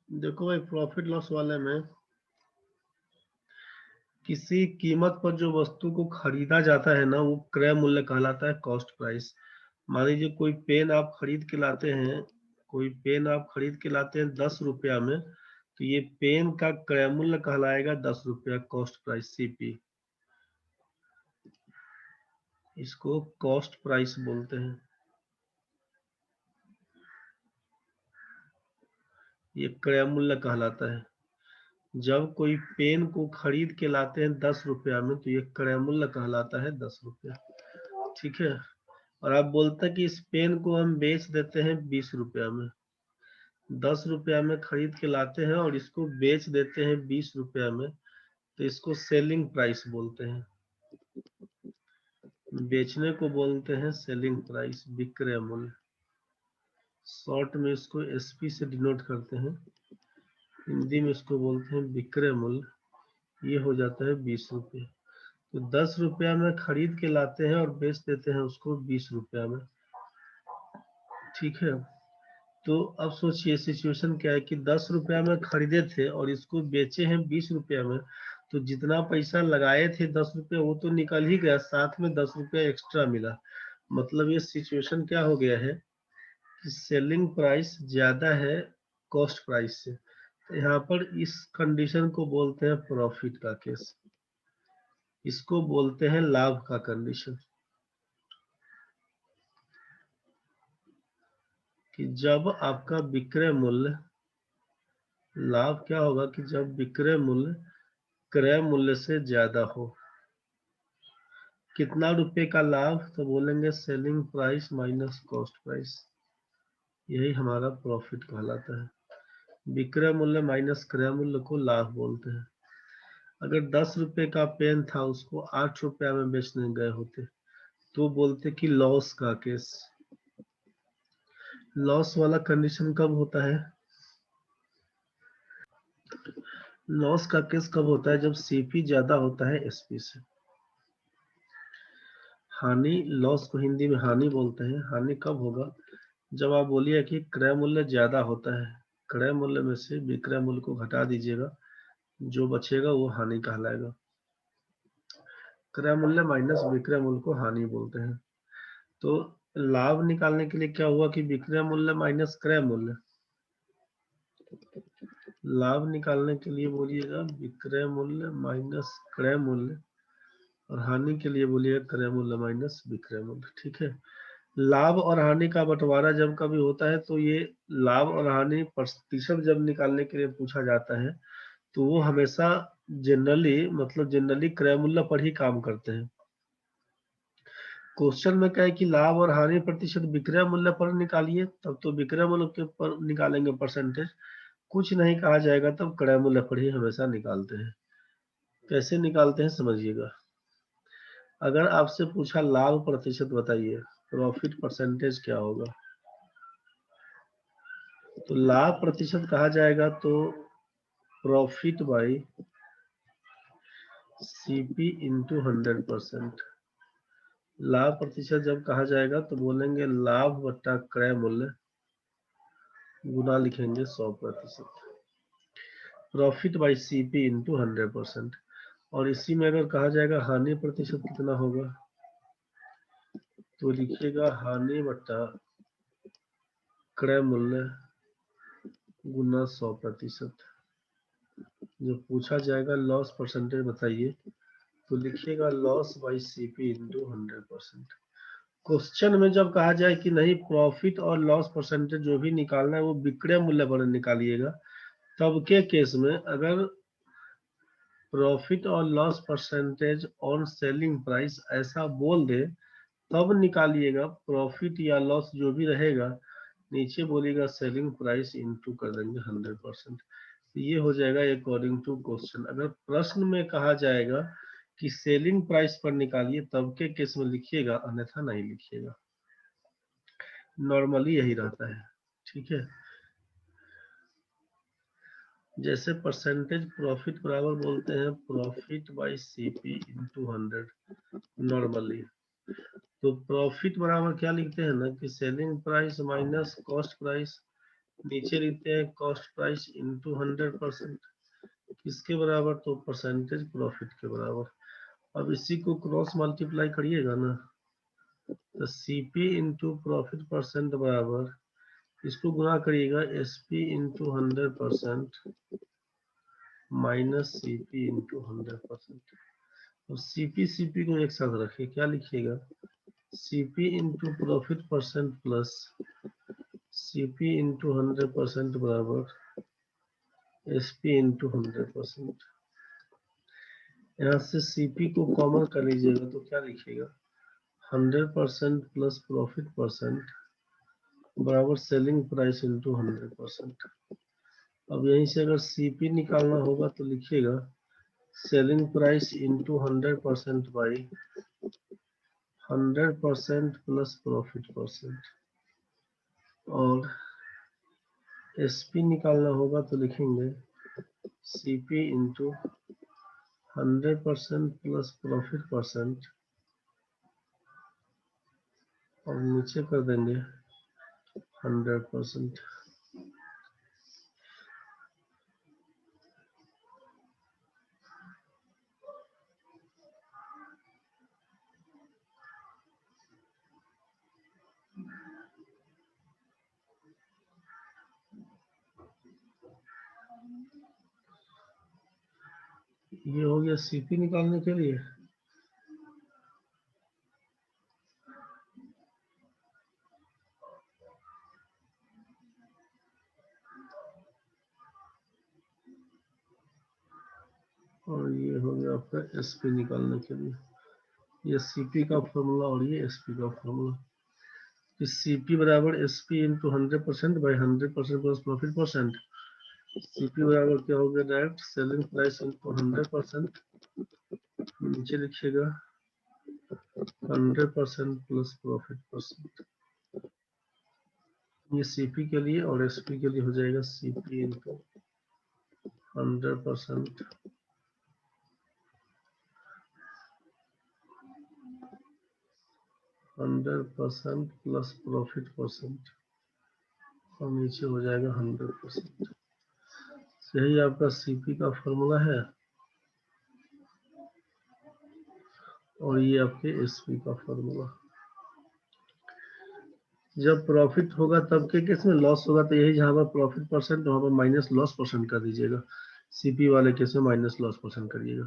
देखो भाई, profit loss वाले में किसी कीमत पर जो वस्तु को खरीदा जाता है ना, वो क्रय मूल्य कहलाता है, कॉस्ट प्राइस। मान लीजिए कोई पेन आप खरीद के लाते हैं, कोई पेन आप खरीद के लाते हैं 10 रुपया में, तो ये पेन का क्रय मूल्य कहलाएगा 10 रुपया, कॉस्ट प्राइस, सीपी। इसको कॉस्ट प्राइस बोलते हैं। ये क्रय मूल्य कहलाता है। जब कोई पेन को खरीद के लाते हैं 10 रुपया में, तो ये क्रय मूल्य कहलाता है 10 रुपया। ठीक है। और आप बोलते हैं कि इस पेन को हम बेच देते हैं 20 रुपया में। 10 रुपया में खरीद के लाते हैं और इसको बेच देते हैं 20 रुपया में, तो इसको सेलिंग प्राइस बोलते हैं। बेचने को बोलते हैं सेलिंग प्राइस, विक्रय मूल्य। शॉर्ट में इसको एसपी से डिनोट करते हैं, हिंदी में इसको बोलते हैं विक्रय मूल्य। ये हो जाता है 20 रुपये। तो 10 रुपया में खरीद के लाते हैं और बेच देते हैं उसको 20 रुपया में। ठीक है। तो अब सोचिए सिचुएशन क्या है कि 10 रुपया में खरीदे थे और इसको बेचे हैं 20 रुपया में, तो जितना पैसा लगाए थे 10 रुपया वो तो निकल ही गया, साथ में 10 रुपया एक्स्ट्रा मिला। मतलब ये सिचुएशन क्या हो गया है कि सेलिंग प्राइस ज्यादा है कॉस्ट प्राइस से। तो यहाँ पर इस कंडीशन को बोलते हैं प्रॉफिट का केस। इसको बोलते हैं लाभ का कंडीशन। कि जब आपका विक्रय मूल्य, लाभ क्या होगा कि जब विक्रय मूल्य क्रय मूल्य से ज्यादा हो। कितना रुपए का लाभ, तो बोलेंगे selling price minus cost price. यही हमारा प्रॉफिट कहलाता है। विक्रय मूल्य माइनस क्रय मूल्य को लाभ बोलते हैं। अगर 10 रुपए का पेन था, उसको 8 रुपया में बेचने गए होते, तो बोलते कि लॉस का केस। लॉस वाला कंडीशन कब होता है? लॉस का केस कब होता है? जब सीपी ज्यादा होता है एसपी से। हानि, लॉस को हिंदी में हानि बोलते हैं। हानि कब होगा? जब आप बोलिए कि क्रय मूल्य ज्यादा होता है, क्रय मूल्य में से विक्रय मूल्य को घटा दीजिएगा, जो बचेगा वो हानि कहलाएगा। क्रय मूल्य माइनस विक्रय मूल्य को हानि बोलते हैं। तो लाभ निकालने के लिए क्या हुआ कि विक्रय मूल्य माइनस क्रय मूल्य। लाभ निकालने के लिए बोलिएगा विक्रय मूल्य माइनस क्रय मूल्य, और हानि के लिए बोलिएगा क्रय मूल्य माइनस विक्रय मूल्य। ठीक है। लाभ और हानि का बंटवारा जब कभी होता है, तो ये लाभ और हानि प्रतिशत जब निकालने के लिए पूछा जाता है, तो वो हमेशा जनरली क्रय मूल्य पर ही काम करते हैं। क्वेश्चन में क्या है कि लाभ और हानि प्रतिशत विक्रय मूल्य पर निकालिए, तब तो विक्रय मूल्य के पर निकालेंगे परसेंटेज। कुछ नहीं कहा जाएगा तब क्रय मूल्य पर ही हमेशा निकालते हैं। कैसे निकालते हैं समझिएगा। अगर आपसे पूछा लाभ प्रतिशत बताइए, प्रॉफिट परसेंटेज क्या होगा, तो लाभ प्रतिशत कहा जाएगा तो प्रॉफिट बाई सीपी इंटू 100%। लाभ प्रतिशत जब कहा जाएगा तो बोलेंगे लाभ बट्टा क्रय मूल्य गुना लिखेंगे 100%। Profit by CP into 100%। और इसी में अगर कहा जाएगा हानि प्रतिशत कितना होगा, तो लिखिएगा हानि बट्टा क्रय मूल्य गुना 100%। जो पूछा जाएगा लॉस परसेंटेज बताइए, तो लिखिएगा loss by CP into 100%। Question में जब कहा जाए कि नहीं प्रॉफिट और लॉस परसेंटेज जो भी निकालना है वो विक्रय मूल्य पर निकालिएगा, तब के केस में अगर प्रॉफिट और loss percentage on selling price ऐसा बोल दे, तब निकालिएगा। प्रॉफिट या लॉस जो भी रहेगा, नीचे बोलिएगा सेलिंग प्राइस इंटू कर देंगे 100%। ये हो जाएगा अकॉर्डिंग टू क्वेश्चन। अगर प्रश्न में कहा जाएगा कि सेलिंग प्राइस पर निकालिए, तब के केस में लिखिएगा, अन्यथा नहीं लिखिएगा। नॉर्मली यही रहता है। ठीक है। जैसे परसेंटेज प्रॉफिट बराबर बोलते हैं profit by CP into 100 normally. तो प्रॉफिट बराबर क्या लिखते हैं ना कि selling price minus cost price नीचे लिखते हैं कॉस्ट प्राइस इंटू 100%, किसके बराबर, तो परसेंटेज प्रॉफिट के बराबर। अब इसी को क्रॉस मल्टीप्लाई करिएगा ना, तो सीपी इंटू प्रॉफिट परसेंट बराबर, इसको गुणा करिएगा SP into 100% minus CP into 100%। और सीपी को एक साथ रखिए, क्या लिखिएगा, CP into profit percent plus CP into 100% बराबर एसपी इंटू 100%। यहाँ से सीपी को कॉमन कर लीजिएगा तो क्या लिखिएगा, 100% प्लस प्रॉफिट परसेंट बराबर सेलिंग प्राइस इंटू 100%। अब यहीं से अगर सीपी निकालना होगा तो लिखिएगा selling price into 100% by 100% plus profit percent. और एसपी निकालना होगा तो लिखेंगे CP into 100% plus profit percent और नीचे कर देंगे 100%। ये हो गया सीपी निकालने के लिए। और ये हो गया आपका एसपी निकालने के लिए। ये सीपी का फॉर्मूला और ये एसपी का फॉर्मूला। सीपी बराबर SP into 100% by 100% plus profit percent. CP बराबर क्या हो गया, डायरेक्ट सेलिंग प्राइस इंटू 100%, नीचे लिखिएगा 100% प्लस प्रॉफिट परसेंट। ये सीपी के लिए और एसपी के लिए हो जाएगा CP into 100% 100% plus profit percent और नीचे हो जाएगा 100%। यही आपका सीपी का फॉर्मूला है और ये आपके एसपी का फॉर्मूला। जब प्रॉफिट होगा तब के केस में, लॉस होगा तो यही जहां पर प्रॉफिट परसेंट वहां पर माइनस लॉस परसेंट कर दीजिएगा। सीपी वाले केस में माइनस लॉस परसेंट करिएगा।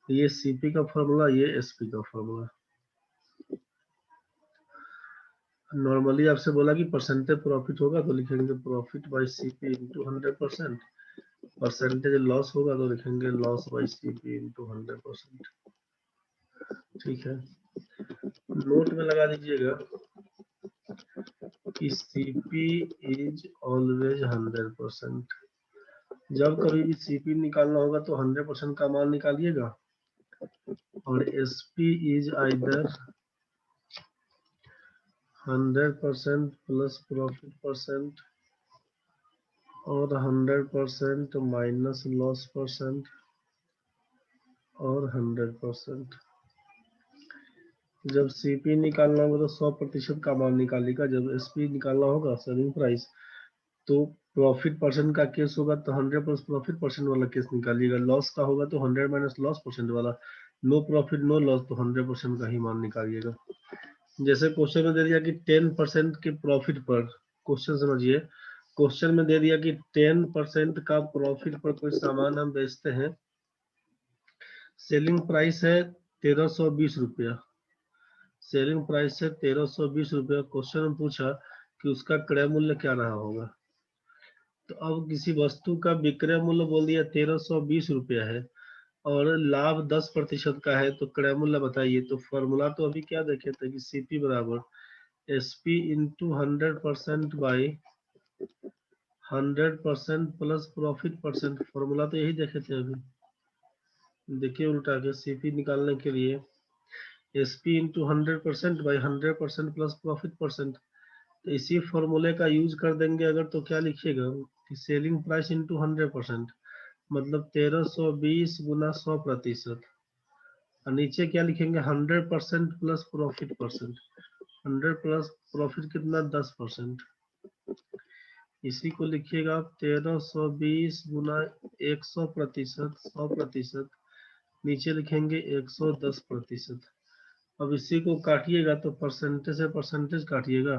तो ये सीपी का फॉर्मूला, ये एसपी का फॉर्मूला। नॉर्मली आपसे बोला कि परसेंटेज प्रॉफिट होगा तो लिखेंगे profit by CP into 100%। Percentage loss होगा तो लिखेंगे लॉस बाई सीपी इंटू 100%। ठीक है, नोट में लगा दीजिएगा कि सीपी इज ऑलवेज 100%। जब कभी भी सीपी निकालना होगा तो 100% का मान निकालिएगा। और SP is either 100% plus profit percent और 100% माइनस लॉस परसेंट और 100%। जब सीपी निकालना होगा तो 100% का मान निकालिएगा। जब एसपी निकालना होगा सेलिंग प्राइस, तो प्रॉफिट परसेंट का केस होगा तो 100 प्लस प्रॉफिट परसेंट वाला केस निकालिएगा। लॉस का होगा तो 100 माइनस लॉस परसेंट वाला। नो प्रॉफिट नो लॉस तो 100% का ही मान निकालिएगा। जैसे क्वेश्चन में दे दिया कि 10% के प्रॉफिट पर, क्वेश्चन समझिए, क्वेश्चन में दे दिया कि 10% का प्रॉफिट पर कोई सामान हम बेचते हैं, सेलिंग प्राइस है 1320 रुपया, सेलिंग प्राइस है 1320 रुपया। क्वेश्चन में पूछा कि उसका क्रय मूल्य क्या रहा होगा। तो अब किसी वस्तु का विक्रय मूल्य बोल दिया 1320 रुपया है और लाभ 10% का है, तो क्रय मूल्य बताइए। तो फॉर्मूला तो अभी क्या देखे थे कि सीपी बराबर SP into 100% by 100% plus profit percent. Formula तो यही देखे थे अभी। देखिए उल्टा के, सीपी निकालने के लिए SP into 100% by 100% plus profit percent, तो इसी फॉर्मूले का यूज कर देंगे अगर, तो क्या लिखिएगा कि सेलिंग प्राइस इंटू 100%, मतलब 1320 गुना 100%। और नीचे क्या लिखेंगे 100% plus profit percent. 100 plus profit कितना, 10%। इसी को लिखिएगा आप 1320 गुना 100%, 100%, नीचे लिखेंगे 110%। अब इसी को काटिएगा तो परसेंटेज से परसेंटेज काटिएगा,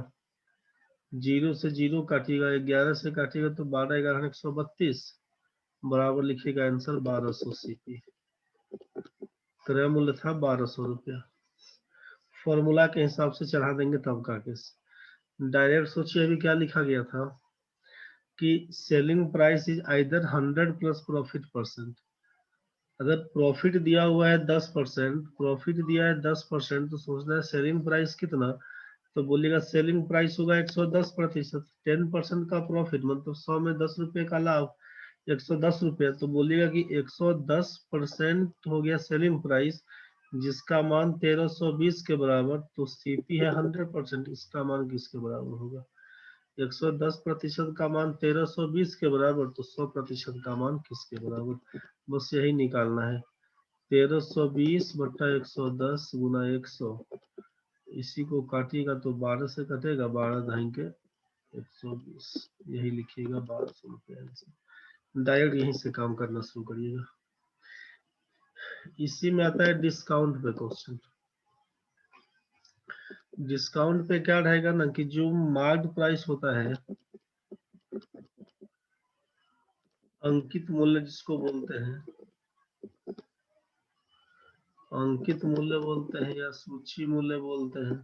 0 से 0 काटिएगा, 11 से काटिएगा तो 12 11 132, बराबर लिखिएगा आंसर 1200 सीपी। क्रय मूल्य था 1200 रुपया। फॉर्मूला के हिसाब से चढ़ा देंगे तब का केस। डायरेक्ट सोचिए अभी क्या लिखा गया था कि selling price is either 100 plus profit percent. अगर प्रॉफिट दिया हुआ है 10%, प्रॉफिट दिया है 10%, तो सोचना है सेलिंग प्राइस कितना, तो बोलिएगा सेलिंग प्राइस होगा 110%। 10% का प्रॉफिट मतलब 100 में 10 रुपए का लाभ, 110 रुपये, तो बोलिएगा कि 110% हो गया सेलिंग प्राइस, जिसका मान 1320 के बराबर, तो सीपी है 100%, इसका मान किसके बराबर होगा? 110% का मान 1320 के बराबर, तो 100% का मान किसके बराबर? बस यही निकालना है। 1320 बटा 110 गुना 100, इसी को काटिएगा तो 12 से कटेगा, 12 ढाई के 120, यही लिखिएगा 1200 रुपये। डायरेक्ट यहीं से काम करना शुरू करिएगा। इसी में आता है डिस्काउंट पे क्वेश्चन। डिस्काउंट पे क्या रहेगा ना कि जो मार्क्ड प्राइस होता है, अंकित मूल्य जिसको बोलते हैं, अंकित मूल्य बोलते हैं या सूची मूल्य बोलते हैं,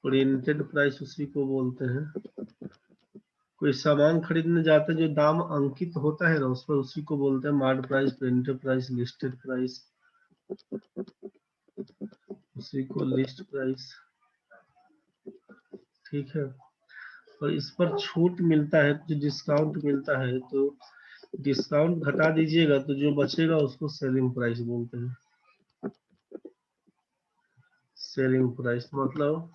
प्रिंटेड प्राइस उसी को बोलते हैं। कोई सामान खरीदने जाते हैं जो दाम अंकित होता है ना, उस पर उसी को बोलते हैं marked price, printed price, listed price, उसी को लिस्ट प्राइस। ठीक है। और इस पर छूट मिलता है, जो डिस्काउंट मिलता है, तो डिस्काउंट घटा दीजिएगा तो जो बचेगा उसको सेलिंग प्राइस बोलते हैं। सेलिंग प्राइस मतलब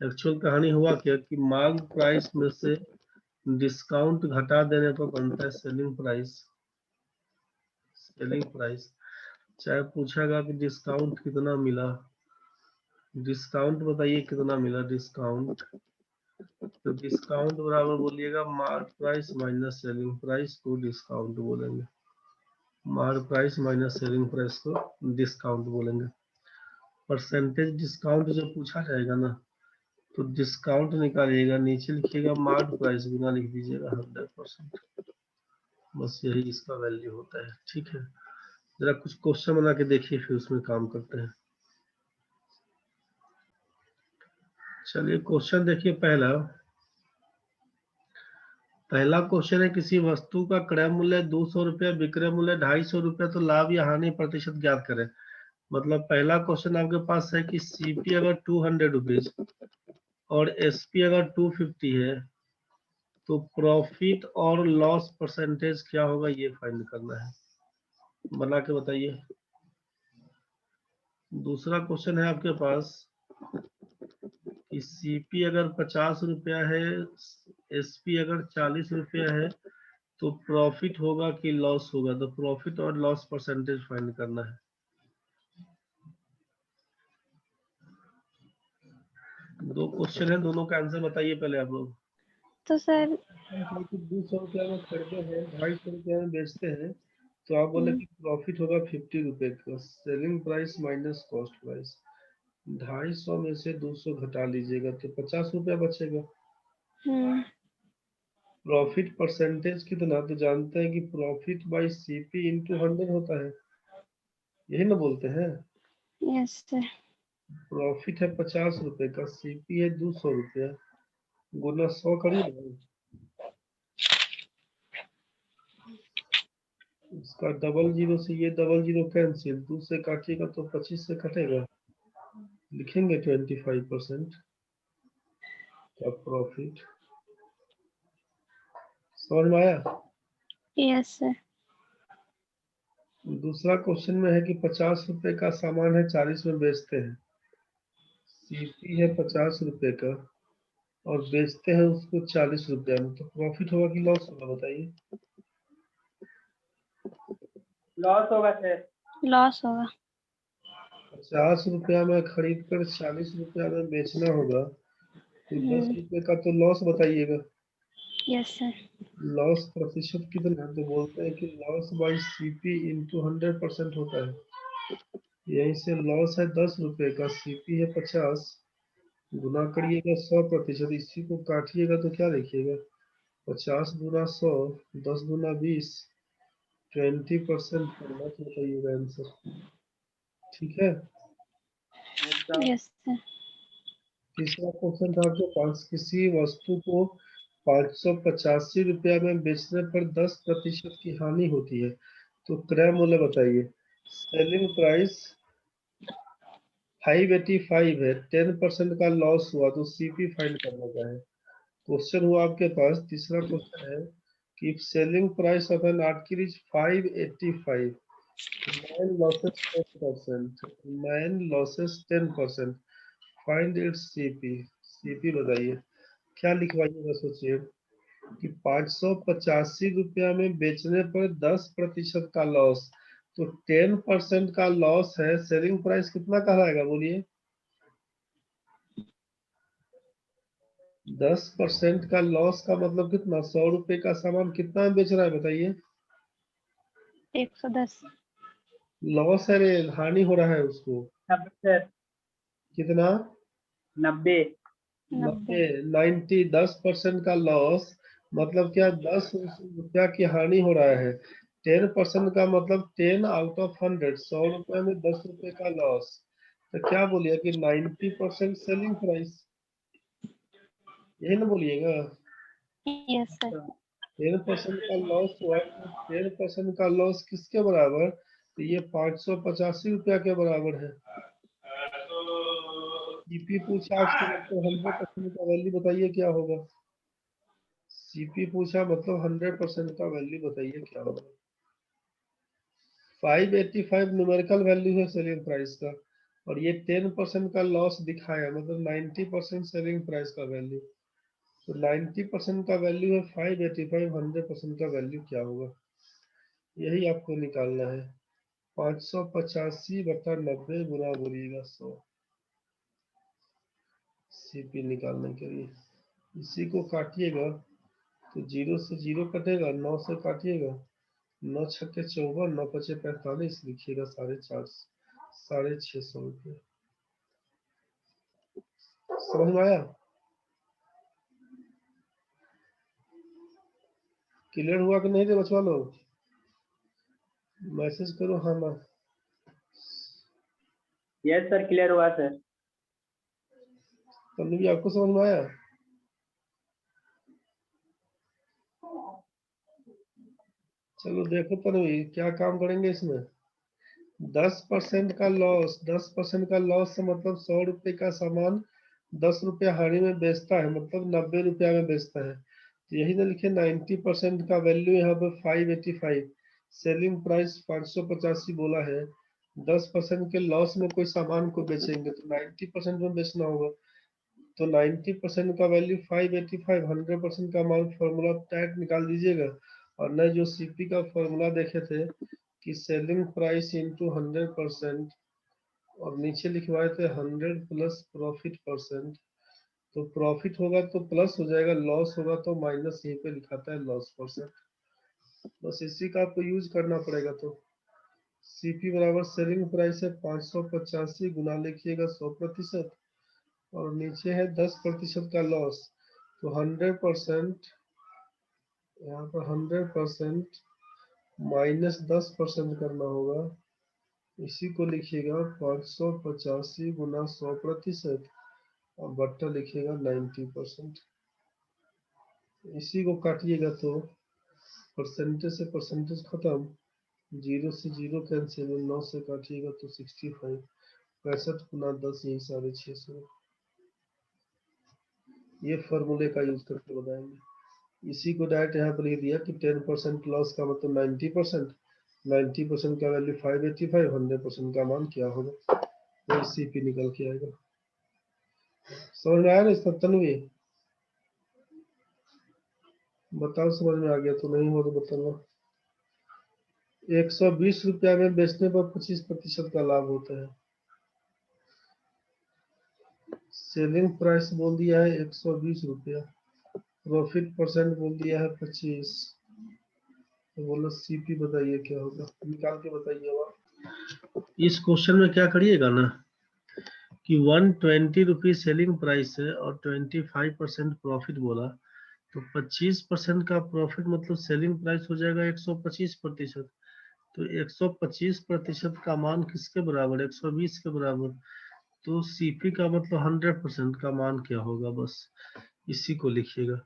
एक्चुअल कहानी हुआ क्या कि मार्क प्राइस में से डिस्काउंट घटा देने पर बनता है सेलिंग प्राइस। सेलिंग प्राइस चाहे पूछेगा कि डिस्काउंट कितना मिला, डिस्काउंट बताइए कितना मिला डिस्काउंट, तो डिस्काउंट बराबर बोलिएगा mark price minus selling price को डिस्काउंट बोलेंगे। Mark price minus selling price को डिस्काउंट बोलेंगे। परसेंटेज डिस्काउंट जब पूछा जाएगा ना, तो डिस्काउंट निकालिएगा, नीचे लिखिएगा मार्क प्राइस, गुना लिख दीजिएगा 100%। बस यही इसका वैल्यू होता है। ठीक है, जरा कुछ क्वेश्चन बना के देखिए, फिर उसमें काम करते हैं। चलिए क्वेश्चन देखिए। पहला क्वेश्चन है, किसी वस्तु का क्रय मूल्य 200 रुपया, विक्रय मूल्य 250 रुपया, तो लाभ या हानि प्रतिशत ज्ञात करें। मतलब पहला क्वेश्चन आपके पास है कि सीपी अगर 200 रुपीज और एसपी अगर 250 है, तो प्रॉफिट और लॉस परसेंटेज क्या होगा, ये फाइंड करना है। बना के बताइए। दूसरा क्वेश्चन है आपके पास कि सीपी अगर 50 रुपया है, एसपी अगर 40 रुपया है, तो प्रॉफिट होगा कि लॉस होगा, तो प्रॉफिट और लॉस परसेंटेज फाइंड करना है। दो क्वेश्चन है, दोनों का आंसर बताइए पहले आप लोग। तो सर 200 रुपया में खरीदे हैं, 250 रुपया में बेचते हैं, तो आप बोले कि प्रॉफिट होगा 50 रुपए का, selling price minus cost price, 250 में से 200 घटा लीजिएगा तो 50 रुपया बचेगा। प्रॉफिट परसेंटेज कितना, तो जानते हैं कि प्रॉफिट बाई सीपी इंटू 100 होता है, यही ना बोलते हैं। Yes sir. प्रॉफिट है 50 रुपए का, सीपी है 200 रुपया, गुना 100 करिए ना, इसका डबल जीरो से ये डबल जीरो कैंसिल, 2 से काटिएगा तो 25 से कटेगा, लिखेंगे 25% का प्रॉफिट। समझ में आया? Yes sir. दूसरा क्वेश्चन में है कि 50 रुपए का सामान है, 40 में बेचते हैं, सीपी है 50 रुपए का और बेचते हैं उसको 40 रुपया में, तो प्रॉफिट होगा कि लॉस होगा बताइए। लॉस होगा सर। लॉस होगा। 50 रुपया में खरीद कर 40 रुपया में बेचना होगा, तो 10 रुपए का तो लॉस बताइएगा। Yes sir. लॉस प्रतिशत कितना है? तो बोलते हैं कि लॉस बाई सीपी इंटू 100% होता है। यहीं से लॉस है 10 रुपए का, सीपी है 50, गुना करिएगा 100%, इसी को काटिएगा तो क्या लिखिएगा? 50 गुना 100, 10 गुना 20, 20% करना तो बताइएगा आंसर। ठीक है। Yes sir. तीसरा क्वेश्चन था आपके पास, किसी वस्तु को 585 रुपया में बेचने पर 10% की हानि होती है, तो क्रय मूल्य बताइए। सेलिंग प्राइस 585 है, 10% का लॉस हुआ तो सीपी फाइंड करना क्या है? क्वेश्चन हुआ आपके पास, तीसरा क्वेश्चन है कि selling price of an article is 585, man losses 10%, man losses 10%, find its CP. CP बताइए, क्या लिखवाइएगा सोचिए कि 585 रुपया में बेचने पर 10% का लॉस, तो 10% का लॉस है, सेलिंग प्राइस कितना कहलाएगा बोलिए? 10% का लॉस का मतलब कितना? 100 रुपए का सामान कितना में बेच रहा है बताइए? 110। लॉस है रे, हानि हो रहा है उसको। 90 सर। कितना? 90। 90। 90, 10% का लॉस मतलब क्या? 10 रुपया की हानि हो रहा है। 10% का मतलब 10 आउट ऑफ 100, 100 रुपए में 10 रुपए का लॉस, तो क्या बोलिए कि 90% सेलिंग प्राइस, यही ना बोलिएगा? Yes sir. 10% का लॉस हुआ तो 10% का लॉस किसके बराबर? तो ये 585 रुपया के बराबर है। सीपी पूछा आपसे मतलब 100% का वैल्यू बताइए क्या होगा? सीपी पूछा मतलब 100% का वैल्यू बताइए क्या होगा? 585 न्यूमेरिकल वैल्यू है सेलिंग प्राइस का, और ये 10% का लॉस दिखाया मतलब 90% सेलिंग प्राइस का वैल्यू। तो 90% का वैल्यू है 585, 100% का वैल्यू क्या होगा? यही आपको निकालना है। 585 बटा 90 गुना बोलिएगा 100, सीपी निकालने के लिए। इसी को काटिएगा तो 0 से 0 कटेगा, 9 से काटिएगा, 9 छक्के 54, 9 पचे 45, लिखिएगा 650 रुपये। समझ में आया? क्लियर हुआ कि नहीं रे बचवा लोग? मैसेज करो हाँ ना। यस सर, क्लियर हुआ सर। तन्वी आपको समझ में आया? चलो देखो तन्वी क्या काम करेंगे इसमें। 10% का लॉस, 10% का लॉस से मतलब 100 रुपए का सामान 10 रुपया हानि में बेचता है, मतलब 90 रुपया में बेचता है, तो यही ना लिखे 90% का वैल्यू यहाँ पे 585, सेलिंग प्राइस 585 बोला है। 10% के लॉस में कोई सामान को बेचेंगे तो 90% में बेचना होगा, तो 90% का वैल्यू 585, 100% का अमाउंट फॉर्मूला टाइट निकाल दीजिएगा। और न जो सीपी का फॉर्मूला देखे थे कि सेलिंग प्राइस इंटू 100%, और नीचे लिखवाए थे 100 प्लस प्रॉफिट परसेंट, तो प्रॉफिट होगा तो प्लस हो जाएगा, लॉस होगा तो माइनस, यहीं पे लिखाता है लॉस परसेंट। बस इसी का आपको यूज करना पड़ेगा। तो सीपी बराबर सेलिंग प्राइस है 585 गुना लिखिएगा 100%, और नीचे है 10% का लॉस, तो 100%, यहाँ पर 100% माइनस 10% करना होगा, इसी को लिखिएगा 585 गुना 100% और बट्टा लिखिएगा 90%। इसी को काटिएगा तो परसेंटेज से परसेंटेज खत्म, 0 से 0 कैंसिल, 9 से काटिएगा तो 65, 65 गुना 10 यही 650। ये फॉर्मूले का यूज करके बताएंगे। इसी को डायरेक्ट यहाँ पर लिख दिया कि 10% लॉस का मतलब 90%, 90% का वैल्यू 585, 100% का मान क्या होगा, तो सीपी निकल के आएगा। समझ में आया ना इसका तन्वी? बताओ समझ में आ गया तो, नहीं हो तो बताना। 120 रुपया में बेचने पर 25% का लाभ होता है। सेलिंग प्राइस बोल दिया है 120 रुपया, प्रॉफिट परसेंट बोल दिया है 25, तो बोलो सीपी बताइए क्या होगा, निकाल के बताइए। अब इस क्वेश्चन में क्या करिएगा ना कि 120 रुपीज सेलिंग प्राइस है और 25% प्रॉफिट बोला, तो 25% का प्रॉफिट मतलब सेलिंग प्राइस हो जाएगा 125%। तो 125% का मान किसके बराबर, 120 के बराबर। तो सीपी का मतलब 100% का मान क्या होगा, बस इसी को लिखिएगा।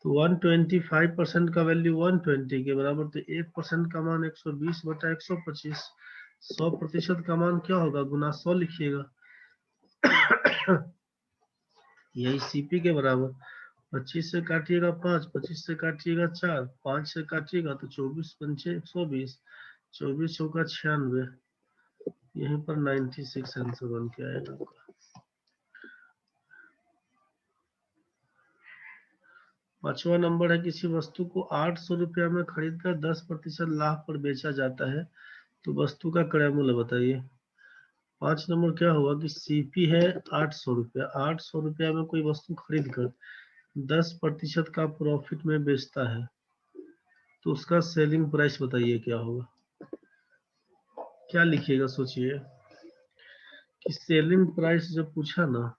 तो 125% का वैल्यू 120 के बराबर, तो 1% का मान 120 बटा 125। 100% का मान क्या होगा, गुना 100 लिखिएगा। यही सीपी के बराबर। 25 से काटिएगा 5, 25 से काटिएगा 4, 5 से काटिएगा तो 24 पंचे 120, 24 चौका 96, यहीं पर 96 आंसर बन के आएगा आपका। 5वां नंबर है, किसी वस्तु को 800 रुपया में खरीदकर 10% लाभ पर बेचा जाता है, तो वस्तु का क्रय मूल्य बताइए। 5 नंबर क्या हुआ कि सीपी है 800 रुपया, 800 रुपया में कोई वस्तु खरीद कर 10% का प्रॉफिट में बेचता है, तो उसका सेलिंग प्राइस बताइए क्या होगा। क्या लिखिएगा सोचिए कि सेलिंग प्राइस जब पूछा ना,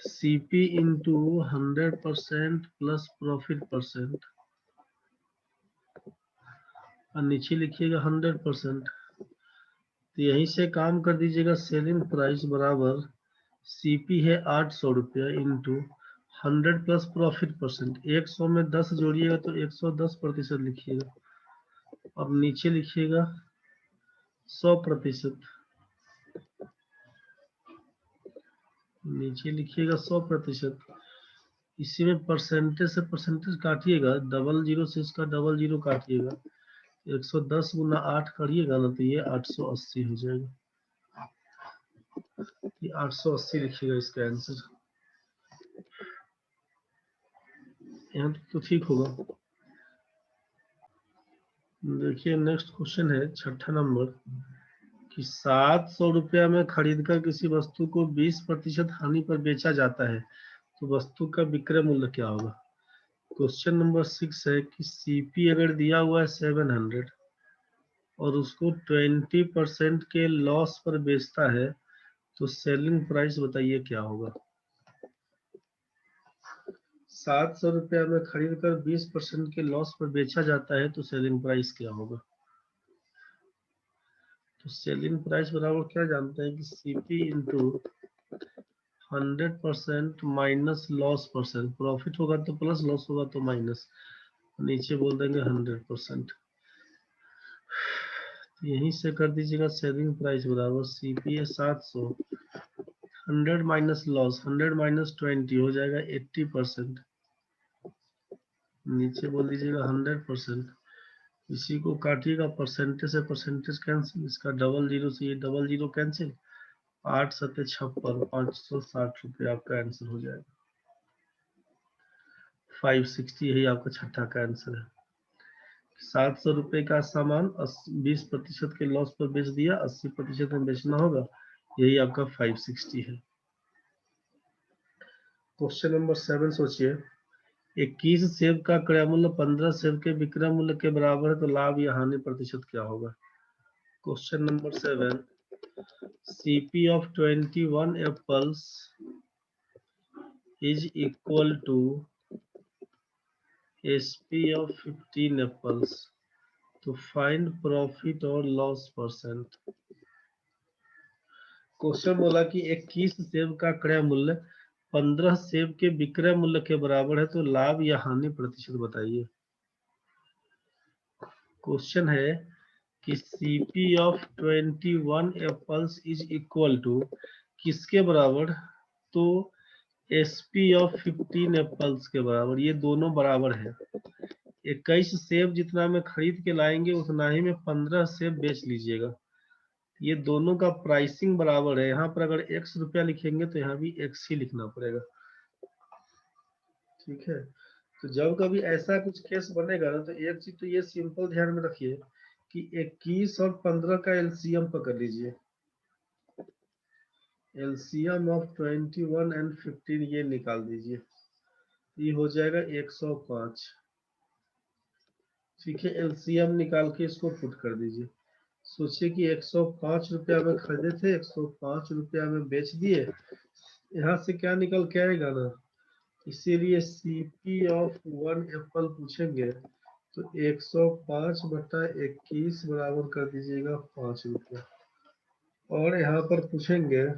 CP into 100% plus profit percent, और नीचे लिखिएगा 100%। तो यहीं से काम कर दीजिएगा, सेलिंग प्राइस बराबर सीपी है 800 रुपया इंटू 100 प्लस प्रॉफिट परसेंट। 100 में 10 जोड़िएगा तो 110% लिखिएगा। अब नीचे लिखिएगा 100%, नीचे लिखिएगा 100%। इसी में परसेंटेज से परसेंटेज काटिएगा, डबल जीरो से इसका डबल जीरो काटिएगा, 110 गुना 8 करिएगा ना तो ये 880 हो जाएगा। ये 880 लिखिएगा इसका आंसर, यहाँ तो ठीक होगा। देखिए नेक्स्ट क्वेश्चन है 6ठा नंबर कि 700 रुपया में खरीदकर किसी वस्तु को 20% हानि पर बेचा जाता है, तो वस्तु का विक्रय मूल्य क्या होगा। क्वेश्चन नंबर 6 है कि सीपी अगर दिया हुआ है 700 और उसको 20% के लॉस पर बेचता है, तो सेलिंग प्राइस बताइए क्या होगा। 700 रुपया में खरीदकर 20% के लॉस पर बेचा जाता है, तो सेलिंग प्राइस क्या होगा। तो सेलिंग प्राइस बराबर क्या जानते हैं कि CP into 100% minus loss percent, profit होगा तो प्लस, लॉस होगा तो माइनस, नीचे बोल देंगे 100%। यहीं से कर दीजिएगा सेलिंग प्राइस बराबर सीपी है 700, 100 माइनस लॉस, 100 माइनस 20 हो जाएगा 80%, नीचे बोल दीजिएगा 100%। इसी को काटिएगा, परसेंटेज से परसेंटेज कैंसिल, इसका डबल जीरो से ये डबल जीरो कैंसिल, 8 सत्ते 56, 560 रुपये आपका आंसर हो जाएगा। 560 यही आपका 6ठा का आंसर है। 700 रुपये का सामान 20% के लॉस पर बेच दिया, 80% में बेचना होगा, यही आपका 560 है। क्वेश्चन नंबर 7 सोचिए, 21 सेब का क्रय मूल्य 15 सेब के विक्रय मूल्य के बराबर है, तो लाभ या हानि प्रतिशत क्या होगा। Question number 7, CP of 21 apples is equal to SP of 15 apples, तो फाइंड प्रॉफिट और लॉस परसेंट। क्वेश्चन बोला कि 21 सेब का क्रय मूल्य 15 सेब के विक्रय मूल्य के बराबर है, तो लाभ या हानि प्रतिशत बताइए। क्वेश्चन है कि CP of 21 apples is equal to किसके बराबर, तो एसपी ऑफ 15 एप्पल्स के बराबर, ये दोनों बराबर है। 21 सेब जितना में खरीद के लाएंगे उतना ही में 15 सेब बेच लीजिएगा, ये दोनों का प्राइसिंग बराबर है। यहाँ पर अगर x रुपया लिखेंगे तो यहाँ भी x ही लिखना पड़ेगा, ठीक है। तो जब कभी ऐसा कुछ केस बनेगा ना, तो एक चीज तो ये सिंपल ध्यान में रखिए कि 21 और 15 का एलसीएम पकड़ लीजिए। एलसीएम ऑफ 21 एंड 15 ये निकाल दीजिए, ये हो जाएगा 105। ठीक है, एलसीएम निकाल के इसको पुट कर दीजिए। सोचिए कि 105 रुपया में खरीदे थे, 105 रुपया में बेच दिए, यहाँ से क्या निकल के आएगा ना, इसीलिए सीपी ऑफ 1 एप्पल पूछेंगे तो 105/21 बराबर कर दीजिएगा 5 रुपया। और यहाँ पर पूछेंगे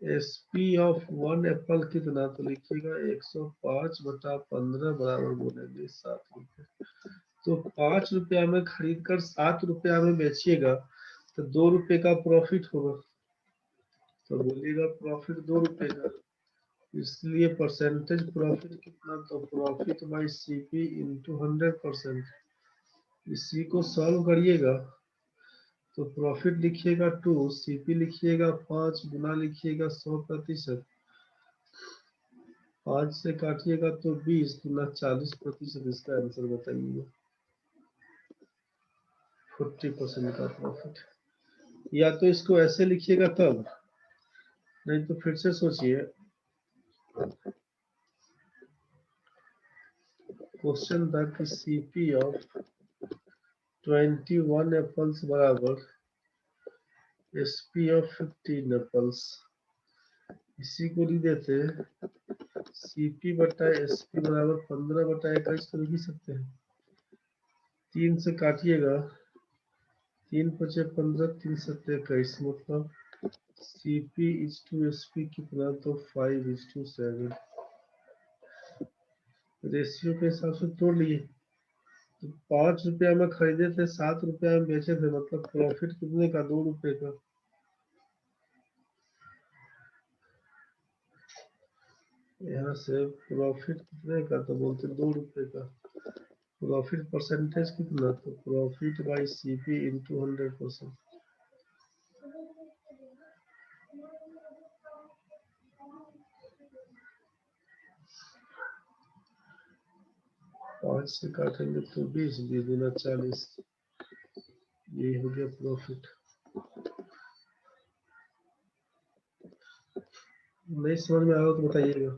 एसपी ऑफ 1 एप्पल कितना, तो लिखिएगा 105/15 बराबर बोलेंगे 7 रुपये। तो 5 रुपया में खरीद कर 7 रुपया में बेचिएगा तो 2 रुपये का प्रॉफिट होगा, तो बोलिएगा प्रॉफिट 2 रुपये का। इसलिए परसेंटेज प्रॉफिट कितना, तो प्रॉफिट बाई सीपी इंटू 100%। इसी को सॉल्व करिएगा तो प्रॉफिट लिखिएगा 2, सीपी लिखिएगा 5, गुना लिखिएगा 100%। 5 से काटिएगा तो 20 गुना 40%। इसका आंसर बताइए 40% का प्रॉफिट। या तो इसको ऐसे लिखिएगा तब, नहीं तो फिर से सोचिए। क्वेश्चन था कि सीपी ऑफ 21 एप्पल्स बराबर एसपी ऑफ 15 एप्पल्स। इसी को लिख देते सीपी बटा एसपी बराबर 15/21 तो लिख ही सकते हैं। 3 से काटिएगा, 3 × 15, 3 × 21, मतलब सीपी इज टू एसपी कितना, तो 5:7। रेशियो के हिसाब से तोड़ लिए। तो 5 रुपया में खरीदे थे, 7 रुपया में बेचे थे, मतलब प्रॉफिट कितने का, 2 रुपये का। यहाँ से प्रॉफिट कितने का, तो बोलते 2 रुपये का। प्रॉफिट परसेंटेज कितना, तो प्रॉफिट बाई सीपी इंटू 100%। पाँच से काटेंगे तो 20, 20 गुना 40, यही हो गया प्रॉफिट। नहीं समझ में आया तो बताइएगा।